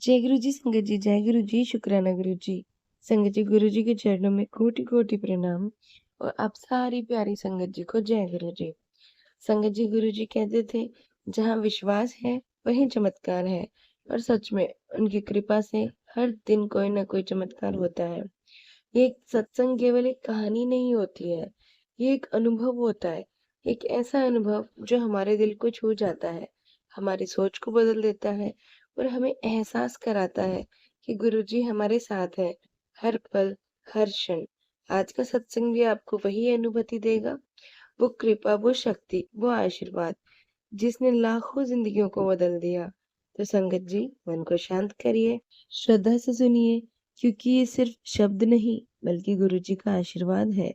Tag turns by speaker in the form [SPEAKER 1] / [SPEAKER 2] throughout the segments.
[SPEAKER 1] जय गुरु जी, संगत जी, जय गुरु जी, शुक्राना गुरु जी। संगत जी, गुरु जी के चरणों में कोटि-कोटि प्रणाम और आप सारी प्यारी संगत जी को जय गुरु जी। संगत जी, गुरु जी कहते थे, जहाँ विश्वास है, वहीं चमत्कार है। और सच में उनकी कृपा से हर दिन कोई ना कोई चमत्कार होता है। ये एक सत्संग केवल एक कहानी नहीं होती है, ये एक अनुभव होता है। एक ऐसा अनुभव जो हमारे दिल को छू जाता है, हमारी सोच को बदल देता है और हमें एहसास कराता है कि गुरुजी हमारे साथ है, हर पल, हर क्षण। आज का सत्संग भी आपको वही अनुभूति देगा, वो कृपा, वो शक्ति, वो आशीर्वाद जिसने लाखों जिंदगियों को बदल दिया। तो संगत जी, मन को शांत करिए, श्रद्धा से सुनिए, क्योंकि ये सिर्फ शब्द नहीं बल्कि गुरु जी का आशीर्वाद है।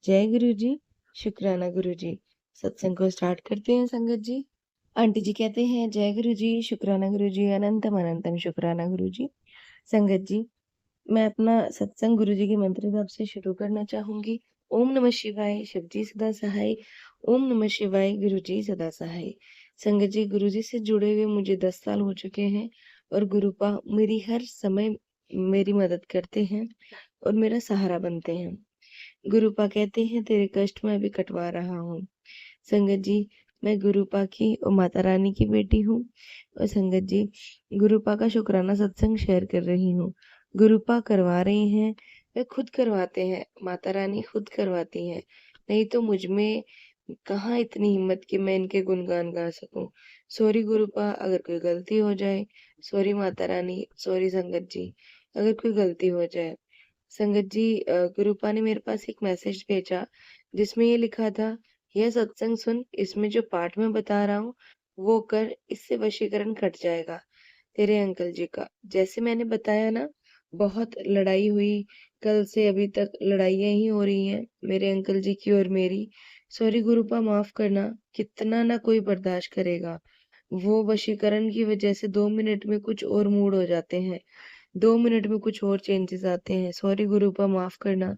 [SPEAKER 1] जय गुरु जी, शुक्राना गुरु जी। सत्संग को स्टार्ट करते हैं संगत जी। आंटी जी कहते हैं, जय गुरु जी, शुक्राना गुरु जी, अनंतम अनंतम शुक्राना गुरु जी। संगत जी, मैं अपना सत्संग गुरु जी के मंत्र जाप से शुरू करना चाहूंगी। ओम नमः शिवाय, शिव जी सदा सहाय। ओम नमः शिवाय, गुरु जी सदा सहाय। संगत जी, गुरु जी से जुड़े हुए मुझे 10 साल हो चुके हैं और गुरुपा मेरी हर समय मेरी मदद करते हैं और मेरा सहारा बनते हैं। गुरुपा कहते हैं, तेरे कष्ट मैं अभी कटवा रहा हूँ। संगत जी, मैं गुरुपा की और माता रानी की बेटी हूँ और संगत जी, गुरुपा का शुक्राना सत्संग शेयर कर रही हूँ। गुरुपा करवा रही हैं, वे खुद करवाते हैं, माता रानी खुद करवाती हैं। नहीं तो मुझ में कहाँ इतनी हिम्मत कि मैं इनके गुणगान गा सकूं। सॉरी गुरुपा, अगर कोई गलती हो जाए। सॉरी माता रानी, सॉरी संगत जी, अगर कोई गलती हो जाए। संगत जी, गुरुपा ने मेरे पास एक मैसेज भेजा जिसमें ये लिखा था, यह सत्संग सुन, इसमें जो पाठ मैं बता रहा हूँ वो कर, इससे वशीकरण कट जाएगा तेरे अंकल जी का। जैसे मैंने बताया ना, बहुत लड़ाई हुई, कल से अभी तक लड़ाइयाँ ही हो रही हैं मेरे अंकल जी की और मेरी। सॉरी गुरुपा, माफ करना, कितना ना कोई बर्दाश्त करेगा। वो वशीकरण की वजह से 2 मिनट में कुछ और मूड हो जाते हैं, 2 मिनट में कुछ और चेंजेस आते हैं। सॉरी गुरुपा, माफ करना,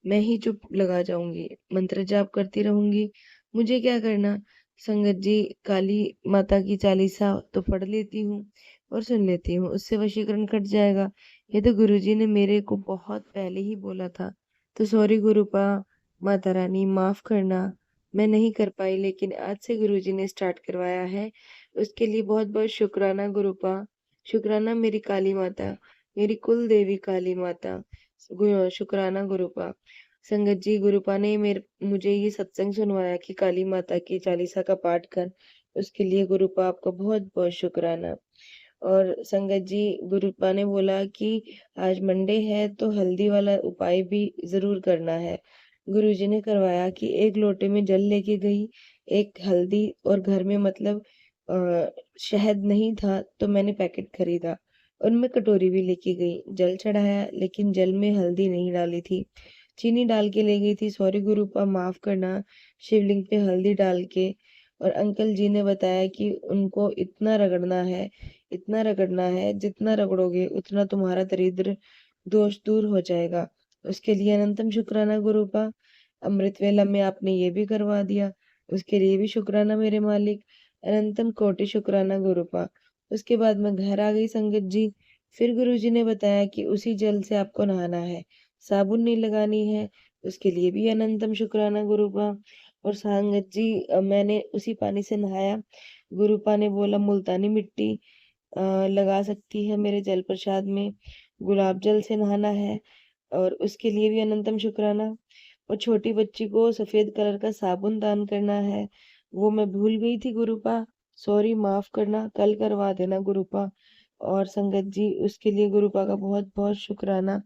[SPEAKER 1] मैं ही चुप लगा जाऊंगी, मंत्र जाप करती रहूंगी, मुझे क्या करना। संगत जी, काली माता की चालीसा तो पढ़ लेती हूँ और सुन लेती हूँ, उससे वशीकरण कट जाएगा। ये तो गुरुजी ने मेरे को बहुत पहले ही बोला था। तो सॉरी गुरुपा, माता रानी माफ करना, मैं नहीं कर पाई, लेकिन आज से गुरुजी ने स्टार्ट करवाया है, उसके लिए बहुत बहुत शुक्राना गुरुपा। शुक्राना मेरी काली माता, मेरी कुल देवी काली माता। शुक्राना गुरुपा। संगत जी, गुरुपा ने मेरे मुझे ये सत्संग सुनवाया कि काली माता की चालीसा का पाठ कर, उसके लिए गुरुपा आपका बहुत बहुत शुक्राना। और संगत जी, गुरुपा ने बोला कि आज मंडे है तो हल्दी वाला उपाय भी जरूर करना है। गुरुजी ने करवाया कि एक लोटे में जल लेके गई, एक हल्दी, और घर में मतलब शहद नहीं था तो मैंने पैकेट खरीदा और मैं कटोरी भी लेके गई, जल चढ़ाया, लेकिन जल में हल्दी नहीं डाली थी, चीनी डाल के ले गई थी। सॉरी गुरुपा, माफ करना, शिवलिंग पे हल्दी डाल के। और अंकल जी ने बताया कि उनको इतना रगड़ना है, जितना रगड़ोगे उतना तुम्हारा दरिद्र दोष दूर हो जाएगा। उसके लिए अनंतम शुक्राना गुरुपा। अमृत वेला में आपने ये भी करवा दिया, उसके लिए भी शुक्राना मेरे मालिक। अनंतम कोटि शुक्राना गुरुपा। उसके बाद मैं घर आ गई संगत जी। फिर गुरुजी ने बताया कि उसी जल से आपको नहाना है, साबुन नहीं लगानी है, उसके लिए भी अनंतम शुक्राना गुरुपा। और संगत जी, मैंने उसी पानी से नहाया। गुरुपा ने बोला मुल्तानी मिट्टी लगा सकती है मेरे जल प्रसाद में, गुलाब जल से नहाना है, और उसके लिए भी अनंतम शुक्राना। और छोटी बच्ची को सफेद कलर का साबुन दान करना है, वो मैं भूल गई थी गुरुपा, सॉरी माफ करना, कल करवा देना गुरुपा। और संगत जी, उसके लिए गुरुपा का बहुत बहुत शुक्राना।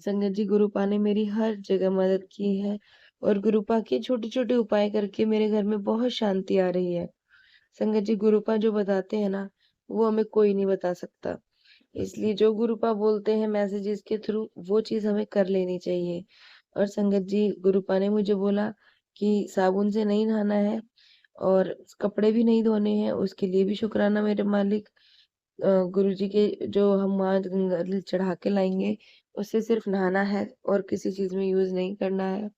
[SPEAKER 1] संगत जी, गुरुपा ने मेरी हर जगह मदद की है और गुरुपा के छोटे छोटे उपाय करके मेरे घर में बहुत शांति आ रही है। संगत जी, गुरुपा जो बताते हैं ना, वो हमें कोई नहीं बता सकता, इसलिए जो गुरुपा बोलते हैं मैसेजेस के थ्रू, वो चीज हमें कर लेनी चाहिए। और संगत जी, गुरुपा ने मुझे बोला कि साबुन से नहीं नहाना है और कपड़े भी नहीं धोने हैं, उसके लिए भी शुक्राना मेरे मालिक। गुरु जी के जो हम वहाँ गंगा जल चढ़ा के लाएंगे, उससे सिर्फ नहाना है और किसी चीज में यूज नहीं करना है।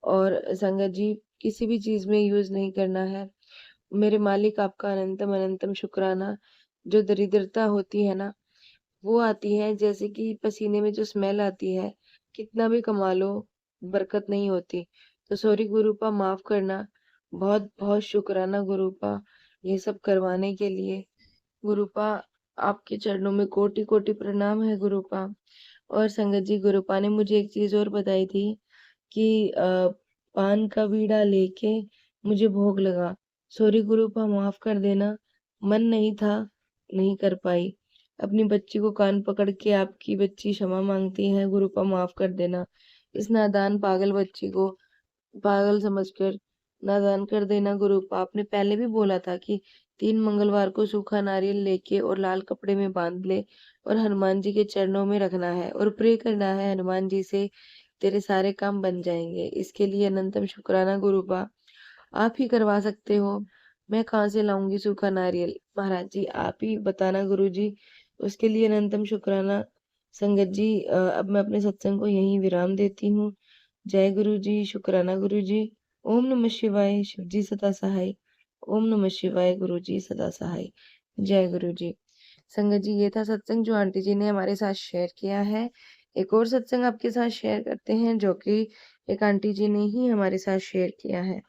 [SPEAKER 1] और संगत जी, किसी भी चीज में यूज नहीं करना है। मेरे मालिक, आपका अनंतम अनंतम शुक्राना। जो दरिद्रता होती है ना, वो आती है जैसे कि पसीने में जो स्मेल आती है, कितना भी कमा लो, बरकत नहीं होती। तो सॉरी गुरूपा, माफ़ करना। बहुत-बहुत शुक्राना गुरूपा, ये सब करवाने के लिए। गुरूपा, आपके चरणों में कोटि-कोटि प्रणाम है गुरूपा। और संगत जी, गुरूपा ने मुझे एक चीज़ और बताई थी कि पान का बीड़ा लेके मुझे भोग लगा। सॉरी गुरूपा, माफ़ कर देना, मन नहीं था, नहीं कर पाई। अपनी बच्ची को कान पकड़ के आपकी बच्ची क्षमा माँगती है, गुरूपा माफ़ कर देना। इस नादान पागल बच्ची को पागल समझकर नादान कर देना गुरूपा। आपने पहले भी बोला था कि 3 मंगलवार को सूखा नारियल लेके और लाल कपड़े में बाँध ले और हनुमान जी के चरणों में रखना है और प्रे करना है हनुमान जी से, तेरे सारे काम बन जाएँगे। इसके लिए अनंतम शुक्राना गुरूपा। आप ही करवा सकते हो। मैं कहाँ से लाऊँगी सूखा नारियल? महाराज जी आप ही बताना गुरुजी। उसके लिए अनंतम शुक्राना। संगत जी, अब मैं अपने सत्संग को यहीं विराम देती हूँ। जय गुरु जी, शुक्राना गुरु जी। ओम नमः शिवाय, शिव जी सदा सहाय। ओम नमः शिवाय, गुरु जी सदा सहाय। जय गुरु जी। संगत जी, ये था सत्संग जो आंटी जी ने हमारे साथ शेयर किया है। एक और सत्संग आपके साथ शेयर करते हैं जो कि एक आंटी जी ने ही हमारे साथ शेयर किया है।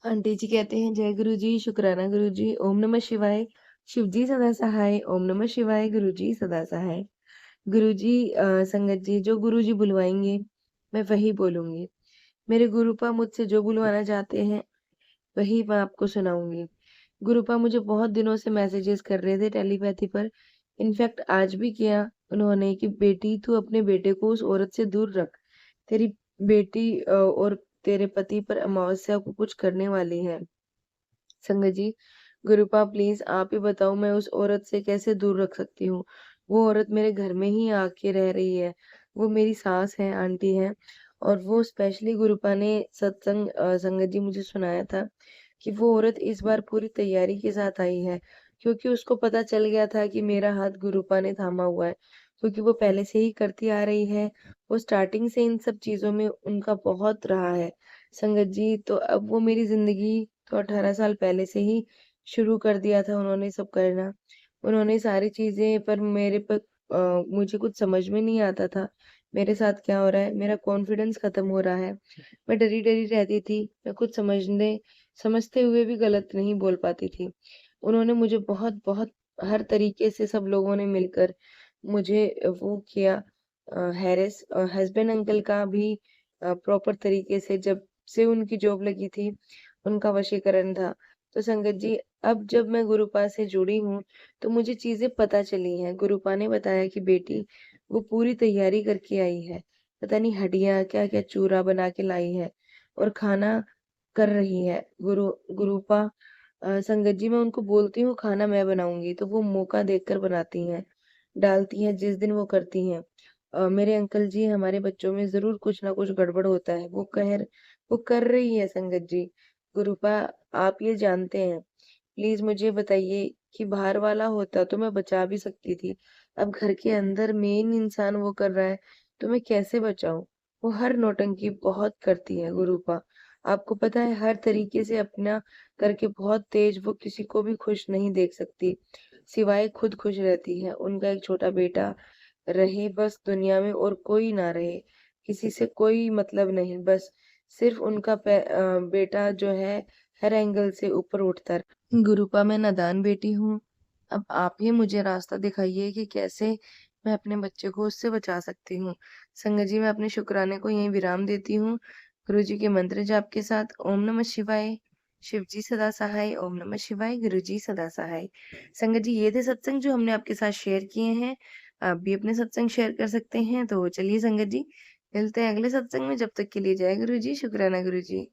[SPEAKER 1] आंटी जी कहते हैं, जय गुरु जी, शुक्राना गुरु जी, ओम नमः शिवाय, शिव जी सदा सहाय, ओम नमः शिवाय, गुरु जी सदा सहाय। गुरु जी, संगत जी, जो गुरु जी बुलवाएंगे मैं वही बोलूंगी। मेरे गुरुपा मुझसे जो बुलवाना चाहते हैं वही मैं आपको सुनाऊंगी। गुरुपा मुझे बहुत दिनों से मैसेजेस कर रहे थे टेलीपैथी पर। इनफैक्ट आज भी किया उन्होंने कि बेटी तू अपने बेटे को उस औरत से दूर रख। तेरी बेटी और तेरे पति पर अमावस्या को कुछ करने वाली है। संगत जी, गुरुपा प्लीज आप ही बताओ मैं उस औरत से कैसे दूर रख सकती हूँ। वो औरत मेरे घर में ही आके रह रही है। वो मेरी सास है, आंटी है। और वो स्पेशली गुरुपा ने सत्संग संगत जी मुझे सुनाया था कि वो औरत इस बार पूरी तैयारी के साथ आई है, क्योंकि उसको पता चल गया था कि मेरा हाथ गुरुपा ने थामा हुआ है, क्योंकि वो पहले से ही करती आ रही है। वो स्टार्टिंग से इन सब चीजों में उनका बहुत रहा है। संगत जी, तो अब वो मेरी जिंदगी तो 18 साल पहले से ही शुरू कर दिया था उन्होंने सब करना। उन्होंने सारी चीज़ें पर मेरे पर मुझे कुछ समझ में नहीं आता था, मेरे साथ क्या हो रहा है, मेरा कॉन्फिडेंस खत्म हो रहा है। मैं डरी-डरी रहती थी, मैं कुछ समझते हुए भी गलत नहीं बोल पाती थी। उन्होंने मुझे बहुत-बहुत हर तरीके से सब लोगों ने मिलकर मुझे वो किया हैरेस। हस्बैंड अंकल का भी प्रॉपर तरीके से जब से उनकी जॉब लगी थी उनका वशीकरण था। तो संगत जी, अब जब मैं गुरुपा से जुड़ी हूँ, तो मुझे चीज़ें पता चली हैं। गुरुपा ने बताया कि बेटी वो पूरी तैयारी करके आई है। पता नहीं हड्डियाँ क्या-क्या चूरा बना के लाई है और खाना कर रही है। गुरुपा, संगत जी मैं उनको बोलती हूँ खाना मैं बनाऊँगी, तो वो मौका देखकर बनाती हैं, डालती हैं जिस दिन वो करती हैं। मेरे अंकल जी, हमारे बच्चों में ज़रूर कुछ ना कुछ गड़बड़ होता है। वो कर रही है संगत जी। गुरुपा, आप ये जानते हैं। प्लीज़ मुझे बताइए कि बाहर वाला होता तो मैं बचा भी सकती थी। अब घर के अंदर मेन इंसान वो कर रहा है, तो मैं कैसे बचाऊँ? वो हर नौटंकी बहुत करती है गुरुपा। आपको पता है हर तरीके से अपना करके बहुत तेज़ वो किसी को भी खुश नहीं देख सकती, सिवाय खुद खुश रहती है। उनका एक छोटा बेटा रहे बस दुनिया में और कोई ना रहे, किसी से कोई मतलब नहीं, बस सिर्फ़ उनका बेटा जो है हर एंगल से ऊपर उठता रहे। गुरूपा, मैं नादान बेटी हूँ, अब आप ही मुझे रास्ता दिखाइए कि कैसे मैं अपने बच्चे को उससे बचा सकती हूँ। संगत जी, मैं अपने शुक्राने को यहीं विराम देती हूँ। गुरु जी के मंत्र जाप के साथ ओम नमः शिवाय, शिव जी सदा सहाय, ओम नमः शिवाय, गुरु जी सदा सहाय। संगत जी, ये थे सत्संग जो हमने आपके साथ शेयर किए हैं। आप भी अपने सत्संग शेयर कर सकते हैं। तो चलिए संगत जी, मिलते हैं अगले सत्संग में, जब तक के लिए जय गुरु जी, शुक्राना गुरु जी।